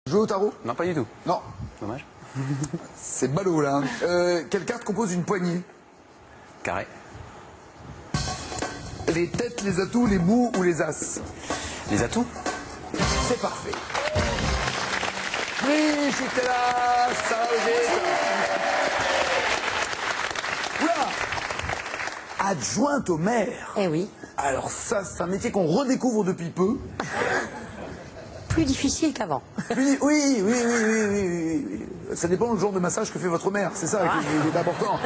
Jouer au tarot? Non, pas du tout. Non. Dommage. C'est ballot là. Quelle carte compose une poignée? Carré. Les têtes, les atouts, les bouts ou les as? Les atouts? C'est parfait. Brigitte est là, ça va Brigitte? Oula! Adjointe au maire. Eh oui. Alors ça, c'est un métier qu'on redécouvre depuis peu. Plus difficile qu'avant. Oui. Ça dépend du genre de massage que fait votre mère, c'est ça qui est important.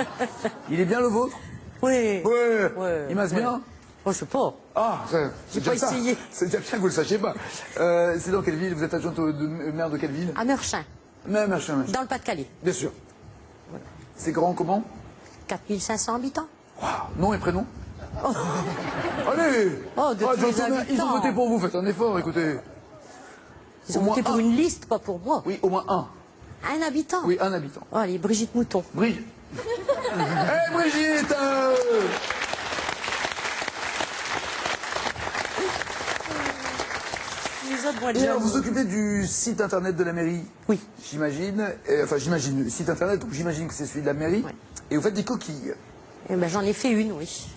Il est bien le vôtre? Oui. Ouais. Il masse bien? Oh, je sais pas. Ah, c'est J'ai pas déjà ça. essayé. C'est déjà bien que vous le sachiez pas. C'est dans quelle ville? Vous êtes adjointe au maire de quelle ville? À Meurchin, Machin. dans le Pas-de-Calais. Bien sûr. C'est grand comment? 4500 habitants. Wow. Nom et prénom? Allez! Oh, de tous les adjointe au maire, ils ont habitants. voté pour vous, faites un effort, écoutez. Ils ont Au moins voté pour un. une liste, pas pour moi. Oui, au moins un. Un habitant. Oui, un habitant. Oh, allez, Brigitte Mouton. Brigitte. Hé Brigitte Les autres vont être Et alors, jaloux. vous occupez du site internet de la mairie? Oui. J'imagine. Enfin, j'imagine. Le site internet, donc j'imagine que c'est celui de la mairie. Ouais. Et vous faites des coquilles. Eh ben, j'en ai fait une, oui.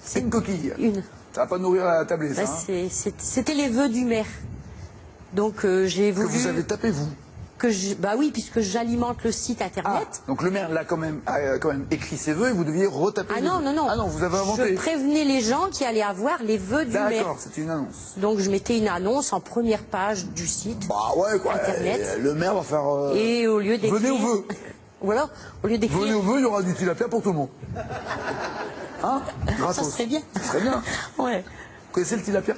C'est une coquille. Une. Ça va pas nourrir la tablée, ça. Bah, Hein. C'était les vœux du maire. Donc, j'ai Que voulu... vous avez tapé, vous. Bah oui, puisque j'alimente le site internet. Donc le maire a quand même écrit ses vœux et vous deviez retaper. Ah les non, vœux. non, non. Ah non, vous avez inventé. Je prévenais les gens qui allaient avoir les vœux du maire. D'accord, c'était une annonce. Donc je mettais une annonce en première page du site. Bah ouais, quoi. Internet. Le maire va faire. Et au lieu d'écrire... Venez aux vœux. Voilà, au lieu d'écrire... Venez aux vœux, il y aura du tilapia pour tout le monde. Hein? Ça Gratos. serait bien. Ça serait bien. Ouais. Vous connaissez le tilapia?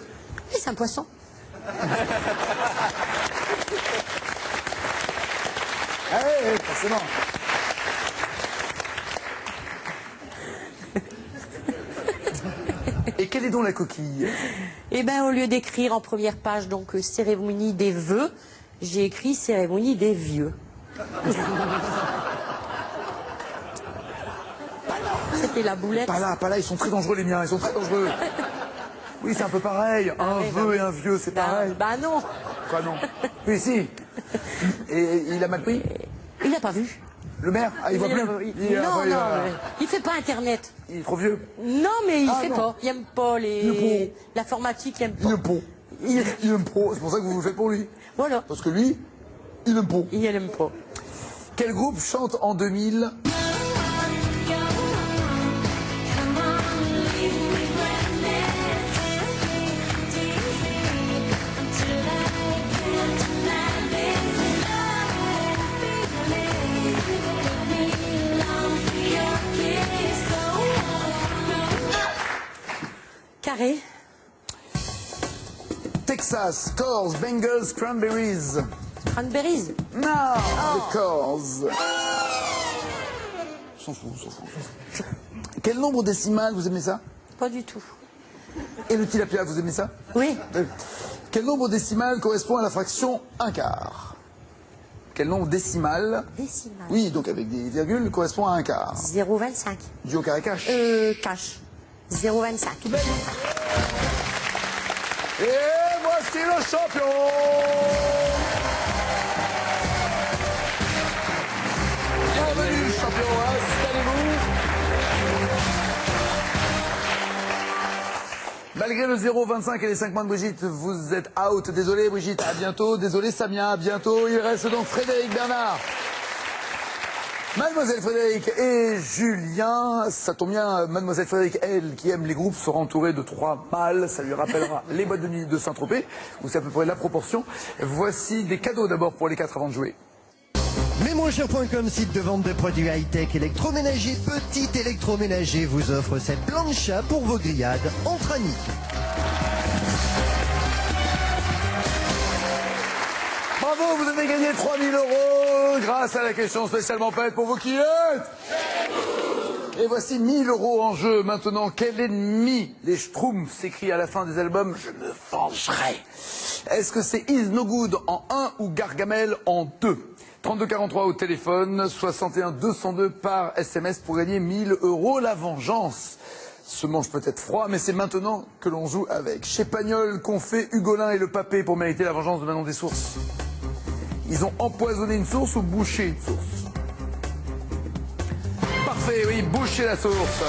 Oui, c'est un poisson. Eh, forcément. Et quelle est donc la coquille? Eh bien, au lieu d'écrire en première page, donc, cérémonie des vœux, j'ai écrit cérémonie des vieux. C'était la boulette. Pas là, ils sont très dangereux les miens, ils sont très dangereux. Oui, c'est un peu pareil. Un oui, vœu bah et un vieux, c'est Bah, pareil. bah non, Quoi non? Oui, si. Et il a mal pris? il n'a pas vu. Le maire? Ah, il voit plus? Il fait pas Internet. Il est trop vieux? Non, mais il Ah, fait non. pas. Il aime pas l'informatique, il aime pas. Il aime pas. Il aime pas. C'est pour ça que vous vous faites pour lui. Voilà, Parce que lui, il aime pas. il aime pas. Quel groupe chante en 2000? Carré. Texas, Corrs, Bengals, Cranberries. Cranberries. Non, les Corrs. S'en fout. Quel nombre décimal, vous aimez ça? Pas du tout. Et le tilapia, vous aimez ça? Oui. Quel nombre décimal correspond à la fraction 1 quart? Quel nombre décimal? Décimal. Oui, donc avec des virgules, correspond à 1 quart. 0,25. Du au carré cash. Cash. 0,25. Et voici le champion! Bienvenue, champion, installez-vous. Malgré le 0,25 et les 5 points de Brigitte, vous êtes out. Désolé Brigitte, à bientôt. Désolé Samia, à bientôt. Il reste donc Frédéric Bernard. Mademoiselle Frédéric et Julien, ça tombe bien, Mademoiselle Frédéric, elle, qui aime les groupes, sera entourée de 3 mâles, ça lui rappellera les boîtes de nuit de Saint-Tropez, où c'est à peu près la proportion. Voici des cadeaux d'abord pour les 4 avant de jouer. Mesmoinchers.com, site de vente de produits high-tech électroménager. Petit électroménager vous offre cette plancha pour vos grillades entre amis. Bravo, vous avez gagné 3 000 € grâce à la question spécialement faite pour vous qui êtes. Et voici 1 000 € en jeu. Maintenant, quel ennemi les Schtroumpfs s'écrit à la fin des albums? Je me vengerai. Est-ce que c'est Is No Good en 1 ou Gargamel en 2? 3243 au téléphone, 61 202 par SMS pour gagner 1 000 €. La vengeance se mange peut-être froid, mais c'est maintenant que l'on joue avec. Chez Pagnol, qu'on fait Hugolin et le Papé pour mériter la vengeance de Manon des Sources. Ils ont empoisonné une source ou bouché une source? Parfait, oui, boucher la source.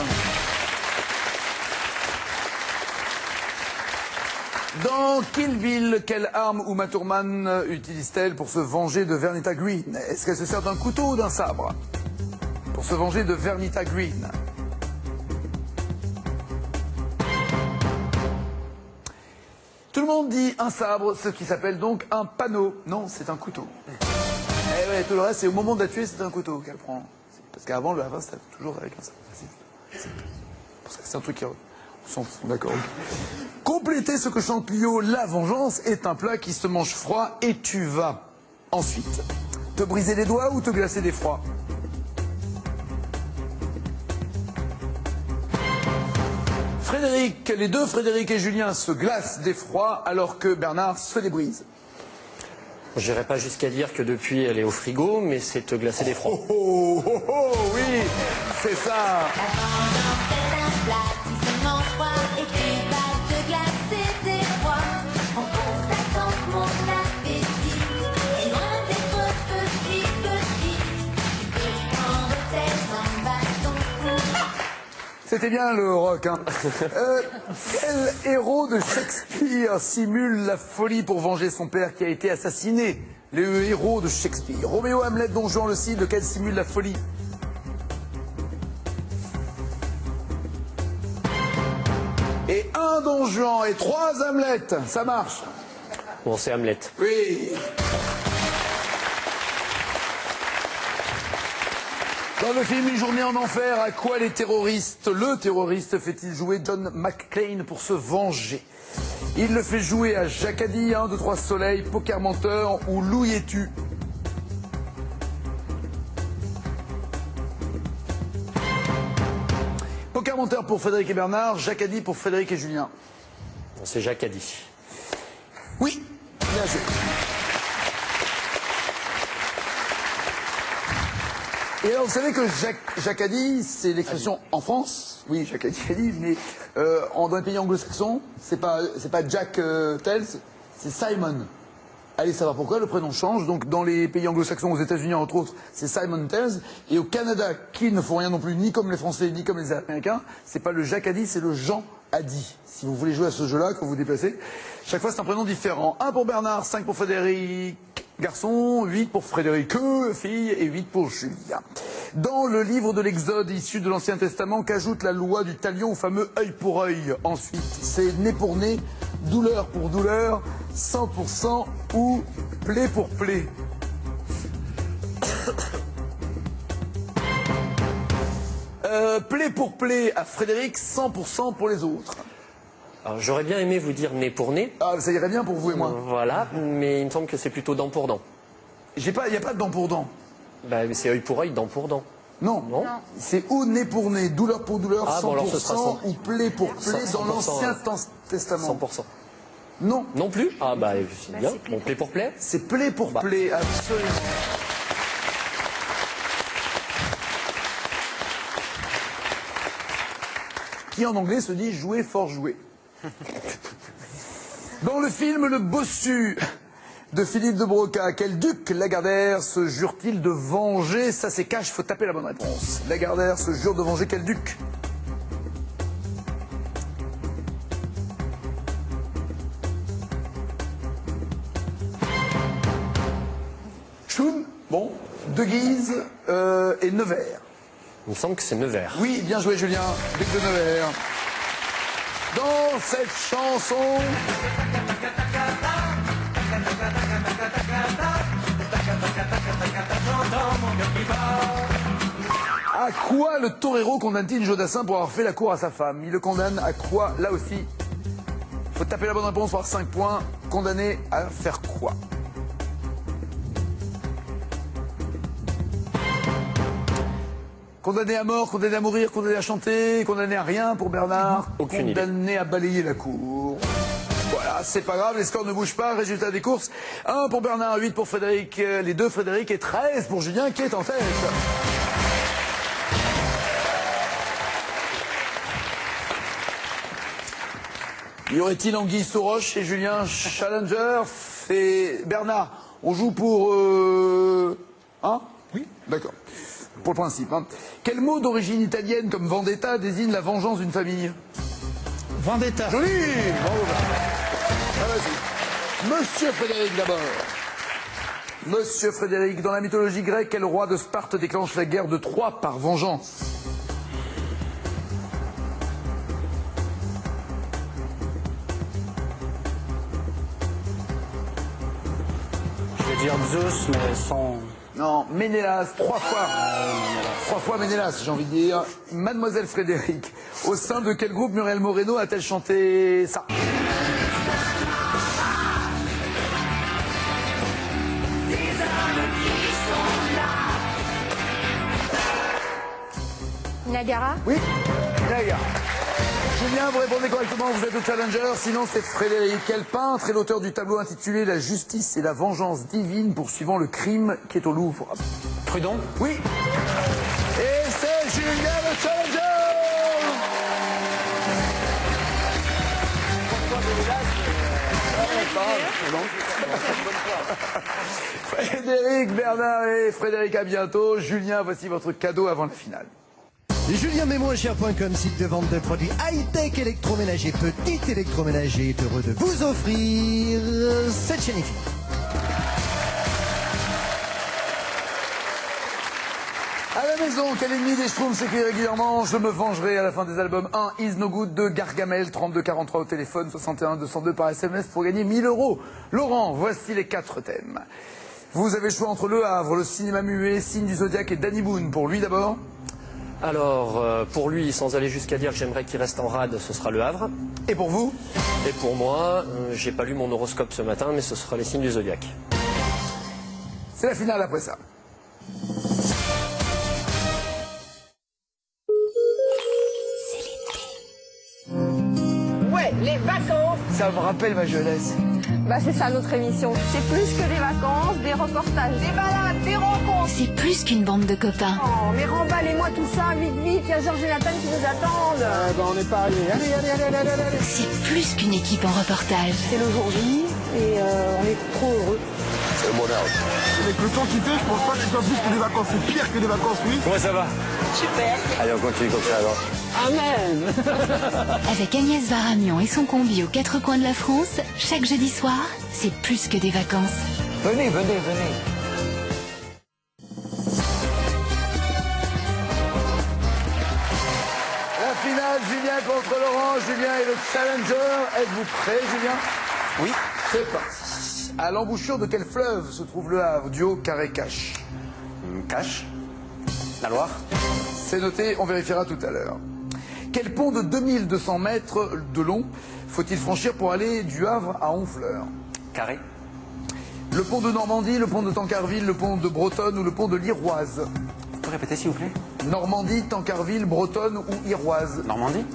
Dans Kill Bill, quelle arme Uma Thurman utilise-t-elle pour se venger de Vernita Green? Est-ce qu'elle se sert d'un couteau ou d'un sabre pour se venger de Vernita Green? Tout le monde dit un sabre, ce qui s'appelle donc un panneau. Non, c'est un couteau. Et ouais, tout le reste, c'est au moment de la tuer, c'est un couteau qu'elle prend. Parce qu'avant, le havas, c'était toujours avec un sabre. C'est un truc qui... On s'en fout, d'accord. Compléter ce que chante Lio, la vengeance est un plat qui se mange froid et tu vas ensuite te briser les doigts ou te glacer d'effroi. Frédéric, les deux Frédéric et Julien se glacent d'effroi alors que Bernard se les brise. Je n'irai pas jusqu'à dire que depuis elle est au frigo, mais c'est te glacer d'effroi. Oh, oh, oh, oh, oui, c'est ça. La vengeance est un plat qui se mange froid et tu vas te glacer d'effroi en constatant que mon appétit est loin d'être petit, petit. Tu peux prendre tes jambes à ton cou. C'était bien le rock, hein. Quel héros de Shakespeare simule la folie pour venger son père qui a été assassiné? Le héros de Shakespeare. Roméo, Hamlet, Don Juan, le Cid, lequel simule la folie? Et un Don Juan et 3 Hamlet, ça marche. Bon, c'est Hamlet. Oui. Dans le film Une journée en enfer, à quoi le terroriste fait-il jouer John McClane pour se venger? Il le fait jouer à Jacadi, 1, 2, 3 Soleil, Poker Menteur ou Louis et tu. Poker Menteur pour Frédéric et Bernard, Jacadi pour Frédéric et Julien. C'est Jacadi. Oui, bien joué. Et alors, vous savez que Jacadi, c'est l'expression en France. Oui, Jacadi, mais dans les pays anglo-saxons, c'est pas Jack Tells, c'est Simon. Allez savoir pourquoi, le prénom change. Donc, dans les pays anglo-saxons, aux États-Unis, entre autres, c'est Simon Tells. Et au Canada, qui ne font rien non plus, ni comme les Français, ni comme les Américains, c'est pas le Jacadi, c'est le Jean Adi. Si vous voulez jouer à ce jeu-là, quand vous vous déplacez, chaque fois, c'est un prénom différent. 1 pour Bernard, 5 pour Frédéric, garçon, 8 pour Frédéric, fille, et 8 pour Julien. Dans le livre de l'Exode, issu de l'Ancien Testament, qu'ajoute la loi du talion au fameux œil pour œil? Ensuite, c'est nez pour nez, douleur pour douleur, 100% ou plaie pour plaie. Plaie pour plaie à Frédéric, 100% pour les autres. Alors j'aurais bien aimé vous dire nez pour nez. Ah, ça irait bien pour vous et moi. Voilà, mais il me semble que c'est plutôt dent pour dent. Il n'y a pas de dent pour dent. Bah, c'est œil pour œil, dent pour dent. Non, Non. C'est ou nez pour nez, douleur pour douleur, Ah, 100%, bon, alors ce sera 100. ou plaie pour plaie 100%, dans l'Ancien Testament. 100%. Non, Non plus? Ah bah c'est bien. Bon, plaie pour plaie. c'est plaie pour plaie, absolument. Qui en anglais se dit jouer fort jouer. Dans le film Le Bossu de Philippe de Broca, quel duc Lagardère se jure-t-il de venger? Ça c'est cash, faut taper la bonne réponse. Lagardère se jure de venger quel duc? Choum, bon, De Guise et Nevers. Il me semble que c'est Nevers. Oui, bien joué Julien, duc de Nevers. Dans cette chanson... À quoi le torero condamne-t-il Jodassin pour avoir fait la cour à sa femme? Il le condamne à quoi, là aussi? Faut taper la bonne réponse pour avoir 5 points. Condamné à faire quoi? Condamné à mort, condamné à mourir, condamné à chanter, condamné à rien pour Bernard. Aucune idée. Condamné à balayer la cour. Voilà, c'est pas grave, les scores ne bougent pas. Résultat des courses, 1 pour Bernard, 8 pour Frédéric, les deux Frédéric et 13 pour Julien qui est en tête. Y aurait-il anguille sous roche chez Julien Challenger? Et Bernard, On joue pour... Hein? Oui. D'accord. Pour le principe. Hein. Quel mot d'origine italienne comme vendetta désigne la vengeance d'une famille? Vendetta. Joli. Bravo. Ah, vas-y. Monsieur Frédéric d'abord. Monsieur Frédéric, dans la mythologie grecque, quel roi de Sparte déclenche la guerre de Troie par vengeance? Je vais dire Zeus, mais sans... Non, Ménélas, 3 fois. 3 fois Ménélas, j'ai envie de dire. Mademoiselle Frédéric, au sein de quel groupe Muriel Moreno a-t-elle chanté ça? Niagara? Oui, Niagara. Julien, vous répondez correctement, vous êtes le challenger, sinon c'est Frédéric. Quel peintre est l'auteur du tableau intitulé La justice et la vengeance divine poursuivant le crime qui est au Louvre? Prud'hon? Oui. Et c'est Julien le challenger. Frédéric, Bernard et Frédéric, à bientôt. Julien, voici votre cadeau avant la finale. JulienMaisMoinCher.com, site de vente de produits high-tech électroménager, petit électroménager, est heureux de vous offrir cette chaîne IFI. À la maison, quel ennemi des Schtroumpfs s'écrit régulièrement? Je me vengerai à la fin des albums. 1. Is No Good. 2. Gargamel. 3243 au téléphone. 61 202 par SMS pour gagner 1000 €. Laurent, voici les 4 thèmes. Vous avez le choix entre Le Havre, le cinéma muet, Signe du Zodiaque et Danny Boone. Pour lui d'abord. Alors, pour lui, sans aller jusqu'à dire que j'aimerais qu'il reste en rade, ce sera Le Havre. Et pour vous? Et pour moi, j'ai pas lu mon horoscope ce matin, mais ce sera les signes du zodiaque. C'est la finale après ça. Ouais, les vacances. Ça me rappelle ma jeunesse. Bah c'est ça notre émission. C'est plus que des vacances, des reportages, des balades, des rencontres. C'est plus qu'une bande de copains. Oh, mais remballez-moi tout ça, vite, vite. Il y a Georges et Nathan qui nous attendent. On n'est pas allé. Allez. C'est plus qu'une équipe en reportage. C'est le jour J et on est trop heureux. Avec le temps qu'il fait, je pense pas que ce soit plus que des vacances. C'est pire que des vacances, oui. Comment ça va? Super. Allez, on continue comme ça alors. Amen. Avec Agnès Varamian et son combi aux 4 coins de la France, chaque jeudi soir, c'est plus que des vacances. Venez. La finale, Julien contre Laurent. Julien est le challenger. Êtes-vous prêt, Julien? Oui. C'est parti. À l'embouchure de quel fleuve se trouve Le Havre, duo Carré-Cache? Cache. La Loire. C'est noté, on vérifiera tout à l'heure. Quel pont de 2200 mètres de long faut-il franchir pour aller du Havre à Honfleur? Carré. Le pont de Normandie, le pont de Tancarville, le pont de Bretonne ou le pont de l'Iroise? Vous pouvez répéter s'il vous plaît? Normandie, Tancarville, Bretonne ou Iroise? Normandie.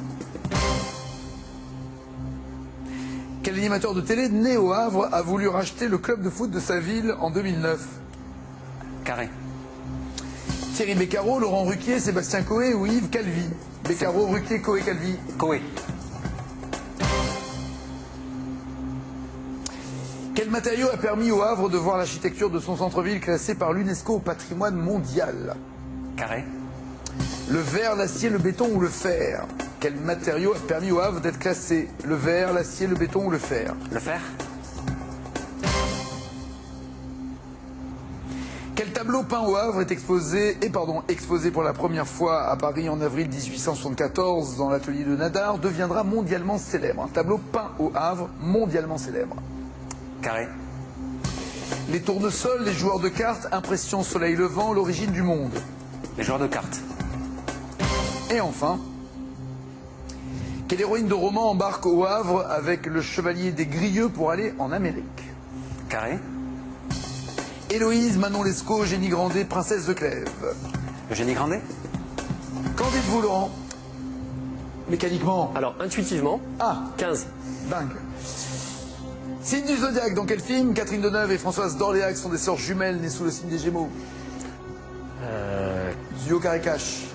Quel animateur de télé né au Havre a voulu racheter le club de foot de sa ville en 2009? Carré. Thierry Beccaro, Laurent Ruquier, Sébastien Coé ou Yves Calvi? Beccaro, Ruquier, Coé, Calvi. Coé. Quel matériau a permis au Havre de voir l'architecture de son centre-ville classé par l'UNESCO au patrimoine mondial? Carré. Le verre, l'acier, le béton ou le fer? Quel matériau a permis au Havre d'être classé? Le verre, l'acier, le béton ou le fer? Le fer. Quel tableau peint au Havre est exposé pour la première fois à Paris en avril 1874 dans l'atelier de Nadar, deviendra mondialement célèbre? Un tableau peint au Havre, mondialement célèbre. Carré. Les tournesols, les joueurs de cartes, impression soleil levant, l'origine du monde. Les joueurs de cartes. Et enfin, quelle héroïne de roman embarque au Havre avec le chevalier des Grieux pour aller en Amérique? Carré. Héloïse, Manon Lescaut, Génie Grandet, Princesse de Clèves. Eugénie Grandet. Qu'en dites-vous, Laurent? Mécaniquement. Alors, intuitivement, Ah, 15. dingue. Signe du Zodiaque, dans quel film Catherine Deneuve et Françoise d'Orléac sont des sœurs jumelles nées sous le signe des Gémeaux? Duo Carré-Cache.